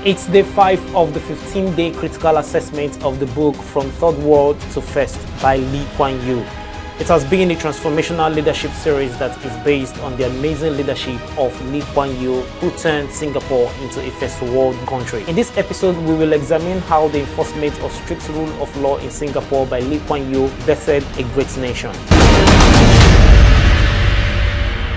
It's day 5 of the 15-day critical assessment of the book From Third World to First by Lee Kuan Yew. It has been a transformational leadership series that is based on the amazing leadership of Lee Kuan Yew, who turned Singapore into a first world country. In this episode, we will examine how the enforcement of strict rule of law in Singapore by Lee Kuan Yew birthed a great nation.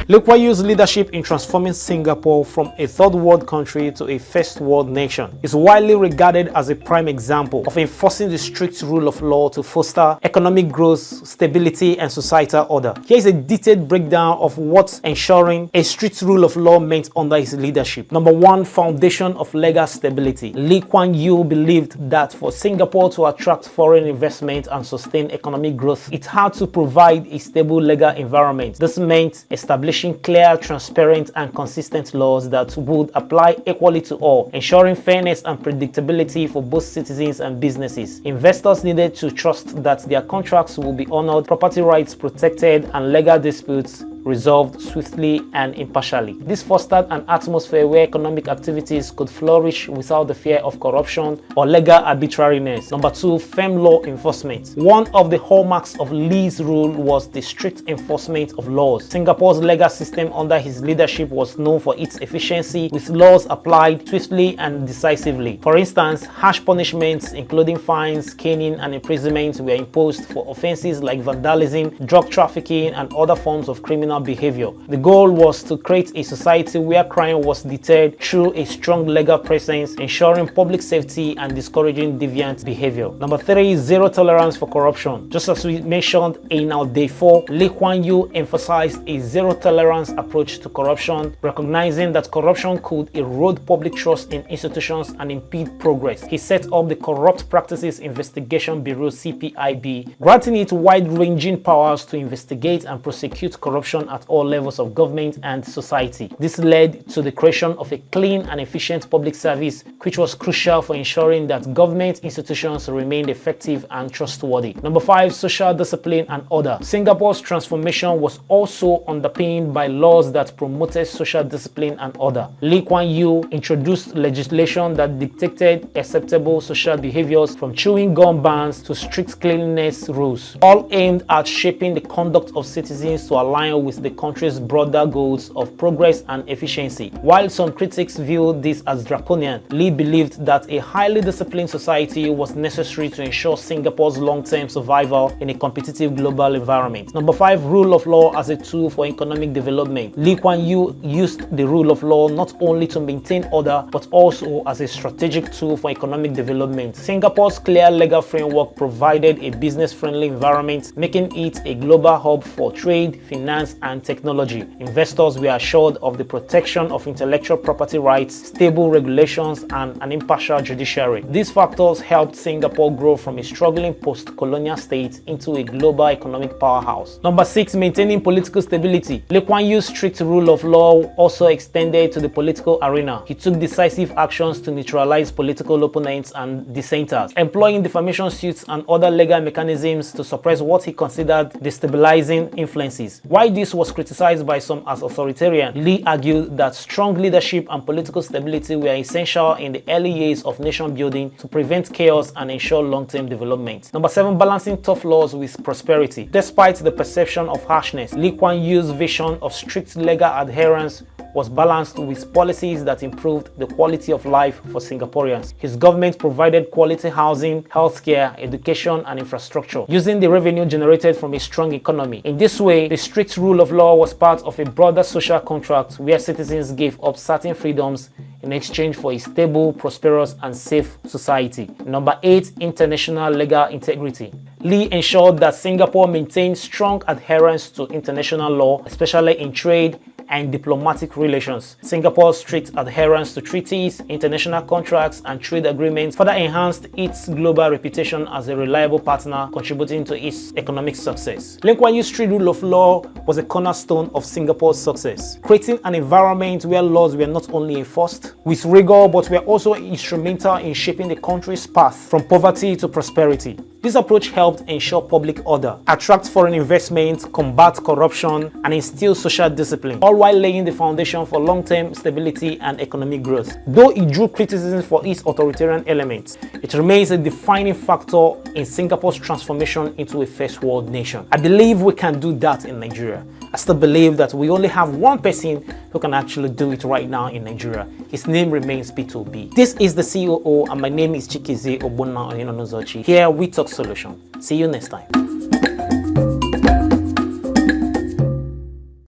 Lee Kuan Yew's leadership in transforming Singapore from a third world country to a first world nation is widely regarded as a prime example of enforcing the strict rule of law to foster economic growth, stability, and societal order. Here is a detailed breakdown of what ensuring a strict rule of law meant under his leadership. Number 1, foundation of legal stability. Lee Kuan Yew believed that for Singapore to attract foreign investment and sustain economic growth, it had to provide a stable legal environment. This meant establishing clear, transparent, and consistent laws that would apply equally to all, ensuring fairness and predictability for both citizens and businesses. Investors needed to trust that their contracts will be honored, property rights protected, and legal disputes resolved swiftly and impartially. This fostered an atmosphere where economic activities could flourish without the fear of corruption or legal arbitrariness. Number 2, firm law enforcement. One of the hallmarks of Lee's rule was the strict enforcement of laws. Singapore's legal system under his leadership was known for its efficiency, with laws applied swiftly and decisively. For instance, harsh punishments including fines, caning, and imprisonment were imposed for offenses like vandalism, drug trafficking, and other forms of criminal behavior. The goal was to create a society where crime was deterred through a strong legal presence, ensuring public safety and discouraging deviant behavior. Number 3, zero tolerance for corruption. Just as we mentioned in our day 4, Lee Kuan Yew emphasized a zero tolerance approach to corruption, recognizing that corruption could erode public trust in institutions and impede progress. He set up the Corrupt Practices Investigation Bureau (CPIB), granting it wide-ranging powers to investigate and prosecute corruption at all levels of government and society. This led to the creation of a clean and efficient public service, which was crucial for ensuring that government institutions remained effective and trustworthy. Number 5, social discipline and order. Singapore's transformation was also underpinned by laws that promoted social discipline and order. Lee Kuan Yew introduced legislation that dictated acceptable social behaviors, from chewing gum bans to strict cleanliness rules, all aimed at shaping the conduct of citizens to align with the country's broader goals of progress and efficiency. While some critics viewed this as draconian, Lee believed that a highly disciplined society was necessary to ensure Singapore's long-term survival in a competitive global environment. Number 5, rule of law as a tool for economic development. Lee Kuan Yew used the rule of law not only to maintain order, but also as a strategic tool for economic development. Singapore's clear legal framework provided a business-friendly environment, making it a global hub for trade, finance, and technology. Investors were assured of the protection of intellectual property rights, stable regulations, and an impartial judiciary. These factors helped Singapore grow from a struggling post-colonial state into a global economic powerhouse. Number 6, maintaining political stability. Lee Kuan Yew's strict rule of law also extended to the political arena. He took decisive actions to neutralize political opponents and dissenters, employing defamation suits and other legal mechanisms to suppress what he considered destabilizing influences. While this was criticized by some as authoritarian, Lee argued that strong leadership and political stability were essential in the early years of nation building to prevent chaos and ensure long-term development. Number 7, balancing tough laws with prosperity. Despite the perception of harshness, Lee Kuan Yew's vision of strict legal adherence was balanced with policies that improved the quality of life for Singaporeans. His government provided quality housing, healthcare, education, and infrastructure, using the revenue generated from a strong economy. In this way, the strict rule of law was part of a broader social contract where citizens gave up certain freedoms in exchange for a stable, prosperous, and safe society. Number 8, international legal integrity. Lee ensured that Singapore maintained strong adherence to international law, especially in trade and diplomatic relations. Singapore's strict adherence to treaties, international contracts, and trade agreements further enhanced its global reputation as a reliable partner, contributing to its economic success. Lee Kuan Yew's strict rule of law was a cornerstone of Singapore's success, creating an environment where laws were not only enforced with rigor, but were also instrumental in shaping the country's path from poverty to prosperity. This approach helped ensure public order, attract foreign investment, combat corruption, and instill social discipline, all while laying the foundation for long-term stability and economic growth. Though it drew criticism for its authoritarian elements, it remains a defining factor in Singapore's transformation into a first world nation. I believe we can do that in Nigeria. I still believe that we only have one person who can actually do it right now in Nigeria. His name remains P2B. This is the COO, and my name is Chikize Ogbonna Oyenonozochi. Here we talk solution. See you next time.